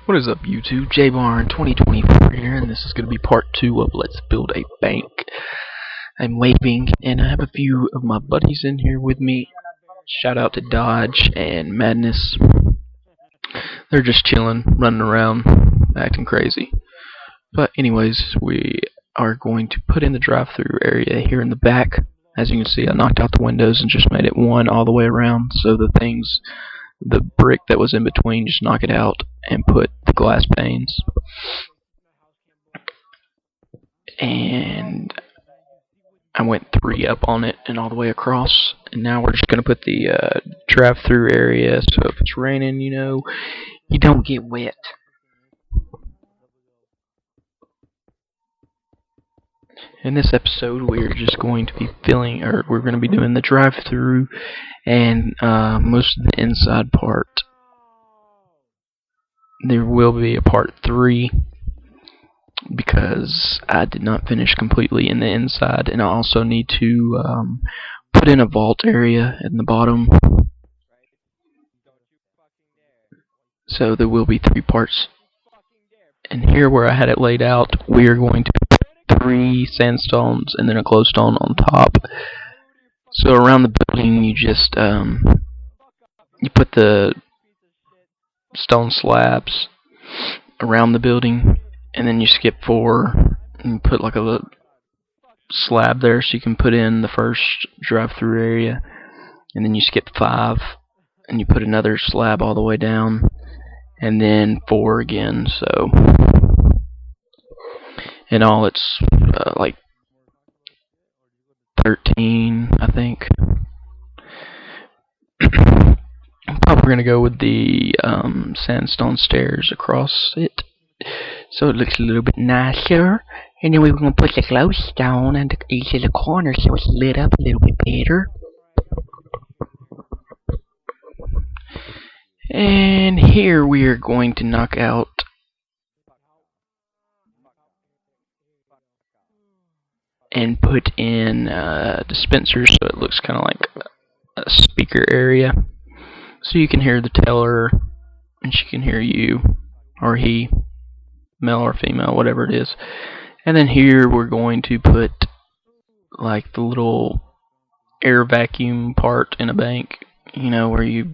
What is up, YouTube? J-Barn 2024 here, and this is going to be part 2 of Let's Build a Bank. I'm waving, and I have a few of my buddies in here with me. Shout out to Dodge and Madness. They're just chilling, running around, acting crazy. But anyways, we are going to put in the drive-thru area here in the back. As you can see, I knocked out the windows and just made it one all the way around, so the brick that was in between, just knock it out and put the glass panes. And I went 3 up on it and all the way across. And now we're just going to put the drive-thru area, so if it's raining, you don't get wet. In this episode, we're just going to be we're going to be doing the drive-thru and most of the inside part. There will be a part 3 because I did not finish completely in the inside, and I also need to put in a vault area in the bottom. So there will be 3 parts. And here where I had it laid out, we are going to put 3 sandstones and then a glowstone on top. So around the building, you just you put the stone slabs around the building, and then you skip 4 and put like a slab there so you can put in the first drive-thru area, and then you skip 5 and you put another slab all the way down, and then 4 again. So in all it's like 13, I think. Probably going to go with the sandstone stairs across it, so it looks a little bit nicer. And then we're going to put the glowstone on each of the corners so it's lit up a little bit better. And here we are going to knock out and put in dispensers so it looks kind of like a speaker area, so you can hear the teller and she can hear you, or he, male or female, whatever it is. And then here we're going to put like the little air vacuum part in a bank, where you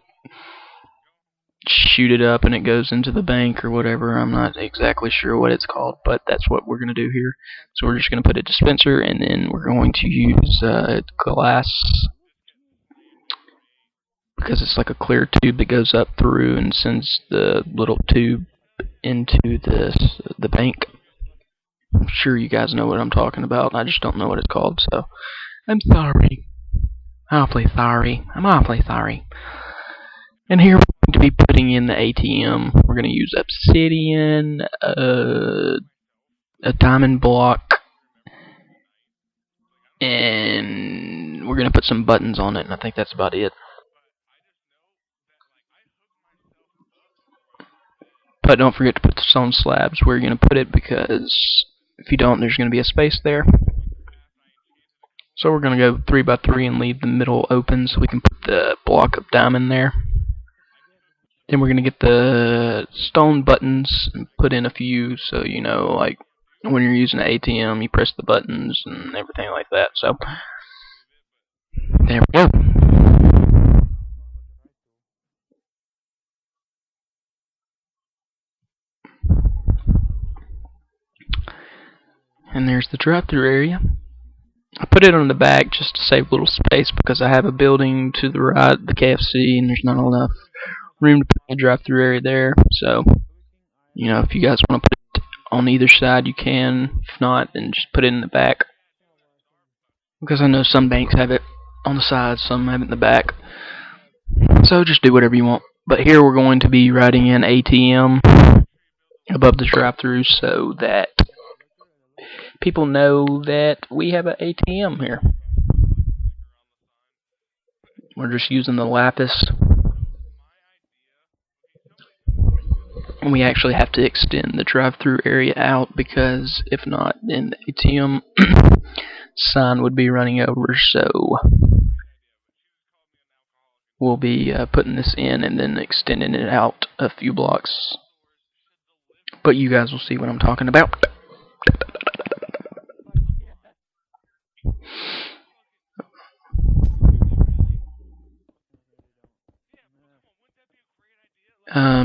shoot it up and it goes into the bank or whatever. I'm not exactly sure what it's called, but that's what we're going to do here. So we're just going to put a dispenser, and then we're going to use glass, because it's like a clear tube that goes up through and sends the little tube into the bank. I'm sure you guys know what I'm talking about. I just don't know what it's called, so I'm sorry. Awfully sorry. I'm awfully sorry. And here we're going to be putting in the ATM. We're going to use obsidian, a diamond block, and we're going to put some buttons on it, and I think that's about it. But don't forget to put the stone slabs where you're going to put it, because if you don't, there's going to be a space there. So we're going to go 3 by 3 and leave the middle open so we can put the block of diamond there. Then we're going to get the stone buttons and put in a few, so like when you're using an ATM, you press the buttons and everything like that. So there we go. And there's the drive-thru area. I put it on the back just to save a little space, because I have a building to the right, the KFC, and there's not enough room to put the drive-thru area there. So, if you guys want to put it on either side, you can. If not, then just put it in the back, because I know some banks have it on the side, some have it in the back. So just do whatever you want. But here we're going to be writing in ATM above the drive-thru so that people know that we have an ATM here. We're just using the lapis. And we actually have to extend the drive-thru area out, because if not, then the ATM sign would be running over. So we'll be putting this in and then extending it out a few blocks. but you guys will see what I'm talking about.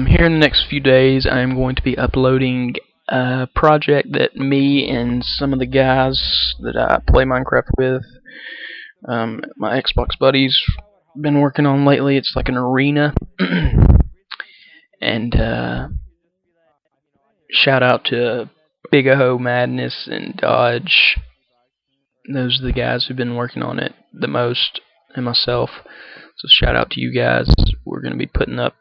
Here in the next few days, I am going to be uploading a project that me and some of the guys that I play Minecraft with, my Xbox buddies, been working on lately. It's like an arena, and shout out to Big O Madness and Dodge. Those are the guys who've been working on it the most, and myself. So shout out to you guys. We're going to be putting up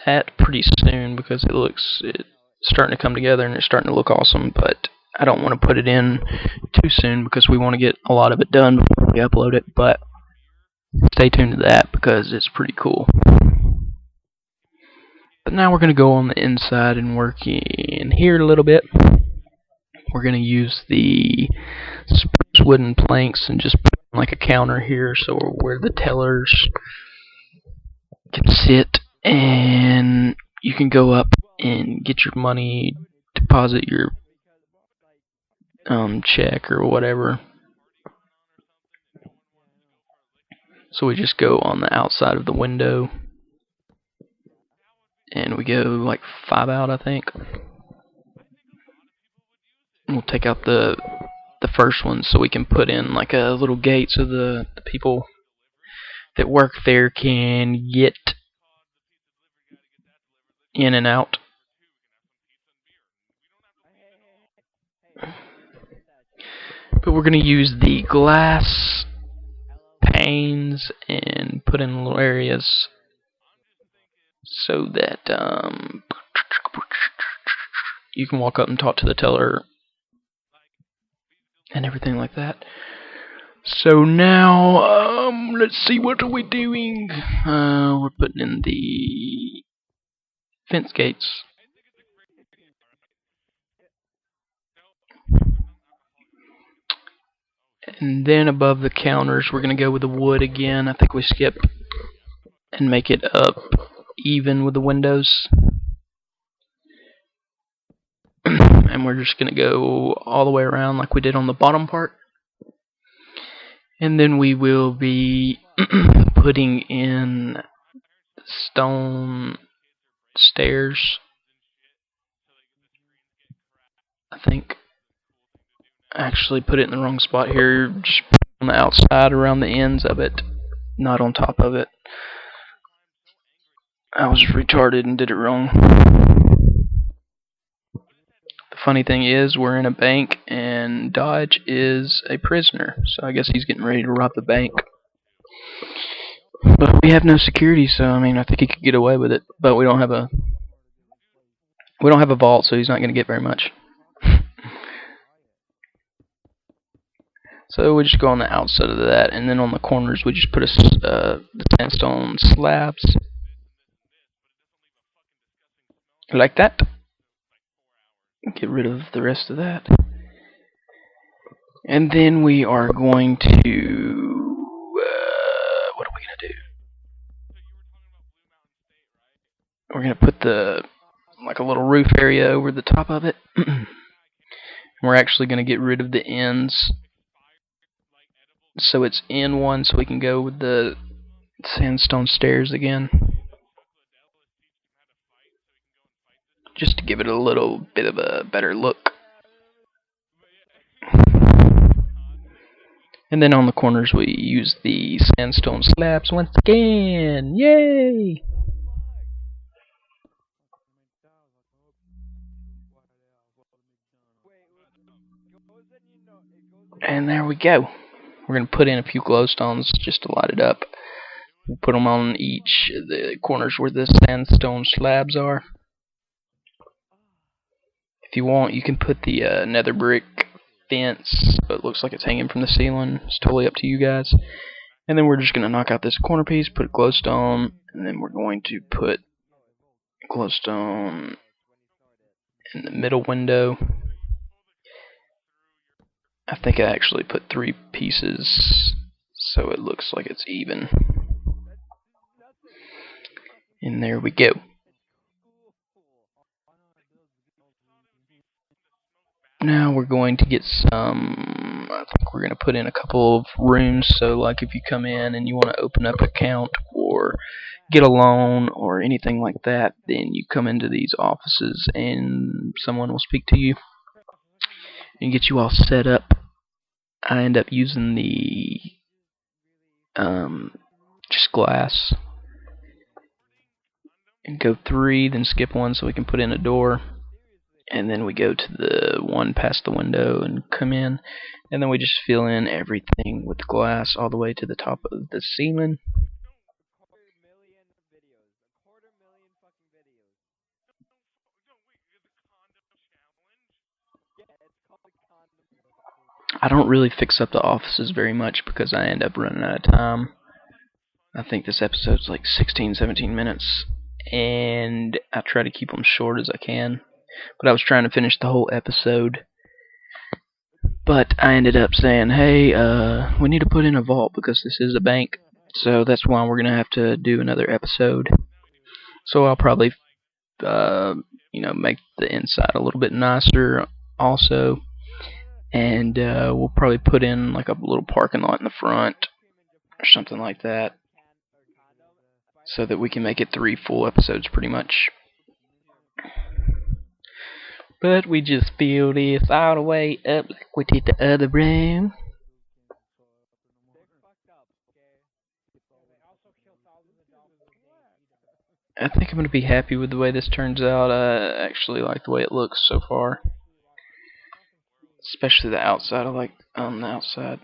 that pretty soon because it's starting to come together and it's starting to look awesome, but I don't want to put it in too soon because we want to get a lot of it done before we upload it, but stay tuned to that because it's pretty cool. But now we're going to go on the inside and work in here a little bit. We're going to use the spruce wooden planks and just put like a counter here so where the tellers can sit, and you can go up and get your money, deposit your check or whatever. So we just go on the outside of the window, and we go like 5 out, I think. And we'll take out the first one so we can put in like a little gate so the people that work there can get in and out. But we're going to use the glass panes and put in little areas so that you can walk up and talk to the teller and everything like that. So now, let's see, what are we doing? We're putting in the fence gates. And then above the counters, we're going to go with the wood again. I think we skip and make it up even with the windows. And we're just going to go all the way around like we did on the bottom part. And then we will be putting in stone stairs, I think. I actually put it in the wrong spot here. Just put it on the outside around the ends of it, not on top of it. I was retarded and did it wrong. The funny thing is, we're in a bank and Dodge is a prisoner, so I guess he's getting ready to rob the bank. But we have no security, so I mean, I think he could get away with it. But we don't have a vault, so he's not going to get very much. So we just go on the outside of that, and then on the corners we just put the sandstone slabs like that. Get rid of the rest of that, and then we are going to what are we gonna do? We're gonna put like a little roof area over the top of it. We're actually gonna get rid of the ends, so it's in one, so we can go with the sandstone stairs again, just to give it a little bit of a better look. And then on the corners we use the sandstone slabs once again. Yay! And there we go. We're going to put in a few glowstones just to light it up. We'll put them on each of the corners where the sandstone slabs are. If you want, you can put the nether brick fence, but it looks like it's hanging from the ceiling. It's totally up to you guys. And then we're just going to knock out this corner piece, put a glowstone, and then we're going to put glowstone in the middle window. I think I actually put 3 pieces so it looks like it's even. And there we go. Now we're going to get some, I think we're going to put in a couple of rooms, so like if you come in and you want to open up an account or get a loan or anything like that, then you come into these offices and someone will speak to you and get you all set up. I end up using the just glass and go 3, then skip 1 so we can put in a door, and then we go to the one past the window and come in, and then we just fill in everything with glass all the way to the top of the ceiling. I don't really fix up the offices very much because I end up running out of time. I think this episode's like 16, 17 minutes, and I try to keep them short as I can. But I was trying to finish the whole episode, but I ended up saying, hey, we need to put in a vault because this is a bank, so that's why we're going to have to do another episode. So I'll probably, make the inside a little bit nicer also, and we'll probably put in like a little parking lot in the front or something like that, so that we can make it 3 full episodes pretty much. But we just fill this all the way up like we did the other room. I think I'm going to be happy with the way this turns out. I actually like the way it looks so far. Especially the outside. I like on the outside.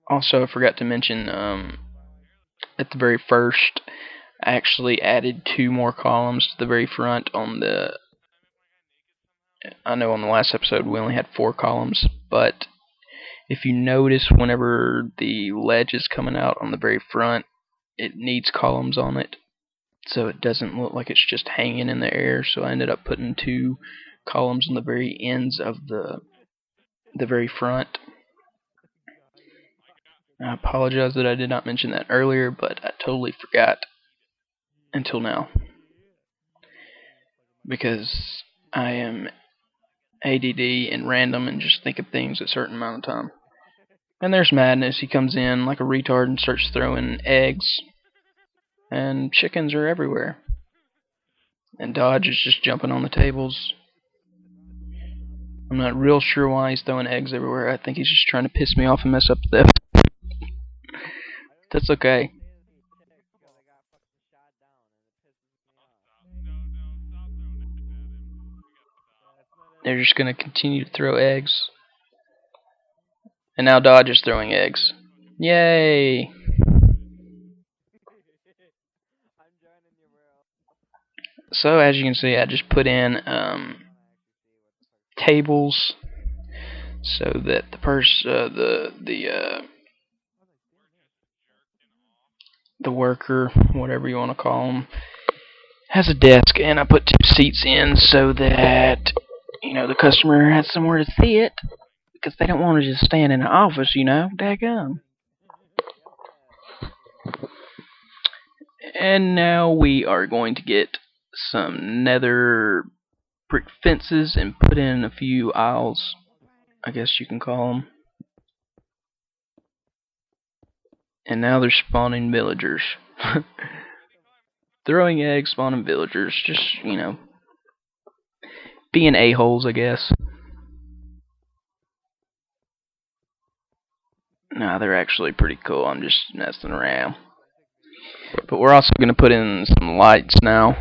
Also, I forgot to mention, at the very first, I actually added 2 more columns to the very front on the... I know on the last episode we only had 4 columns, but if you notice whenever the ledge is coming out on the very front, it needs columns on it, so it doesn't look like it's just hanging in the air. So I ended up putting 2 columns on the very ends of the very front. I apologize that I did not mention that earlier, but I totally forgot until now, because I am ADD and random and just think of things at a certain amount of time. And there's Madness. He comes in like a retard and starts throwing eggs, and chickens are everywhere. And Dodge is just jumping on the tables. I'm not real sure why he's throwing eggs everywhere. I think he's just trying to piss me off and mess up the episode. That's okay. They're just going to continue to throw eggs. And now Dodge is throwing eggs. Yay! So as you can see, I just put in tables so that the worker, whatever you want to call him, has a desk, and I put 2 seats in so that the customer has somewhere to sit, because they don't want to just stand in the office, daggum. And now we are going to get some nether brick fences and put in a few aisles, I guess you can call them. And now they're spawning villagers. Throwing eggs, spawning villagers, just, being a-holes, I guess. Nah, they're actually pretty cool. I'm just messing around. But we're also going to put in some lights now.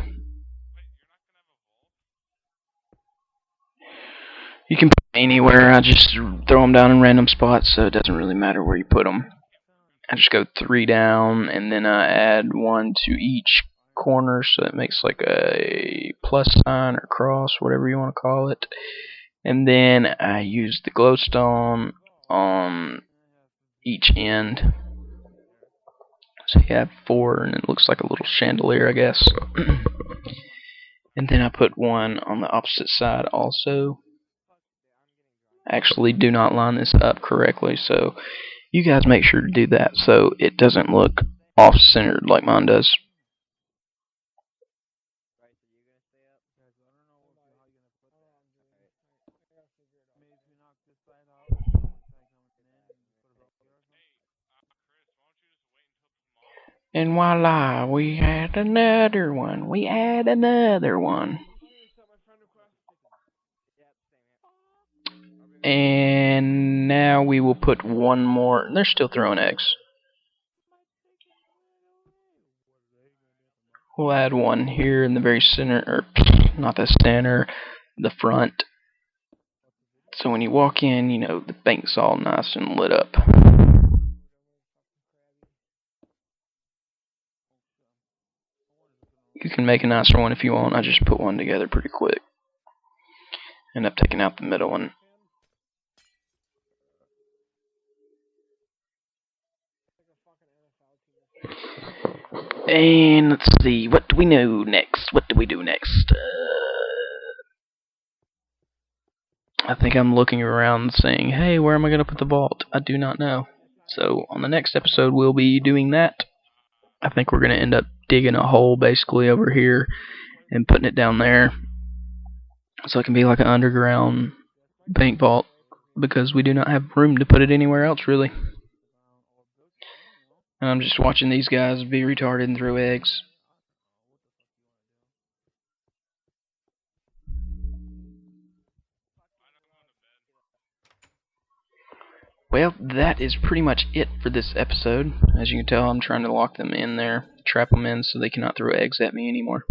You can put them anywhere. I just throw them down in random spots, so it doesn't really matter where you put them. I just go 3 down, and then I add 1 to each corner, so it makes like a plus sign or cross, whatever you want to call it. And then I use the glowstone on each end. So you have 4, and it looks like a little chandelier, I guess. And then I put 1 on the opposite side also. I actually do not line this up correctly, so you guys make sure to do that so it doesn't look off-centered like mine does. And voila, we had another one. We had another one. And now we will put one more. They're still throwing eggs. We'll add one here in the very center, or not the center, the front. So when you walk in, you know, the bank's all nice and lit up. You can make a nicer one if you want. I just put one together pretty quick. End up taking out the middle one. And let's see, what do we know next? What do we do next? I think I'm looking around saying, hey, where am I going to put the vault? I do not know. So on the next episode, we'll be doing that. I think we're going to end up digging a hole basically over here and putting it down there. So it can be like an underground bank vault, because we do not have room to put it anywhere else, really. And I'm just watching these guys be retarded and throw eggs. Well, that is pretty much it for this episode. As you can tell, I'm trying to lock them in there, trap them in so they cannot throw eggs at me anymore.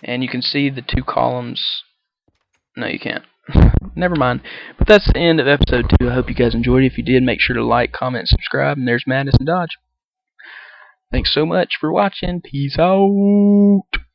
And you can see the two columns. No, you can't. Never mind. But that's the end of episode 2. I hope you guys enjoyed it. If you did, make sure to like, comment, subscribe. And there's Madness and Dodge. Thanks so much for watching. Peace out.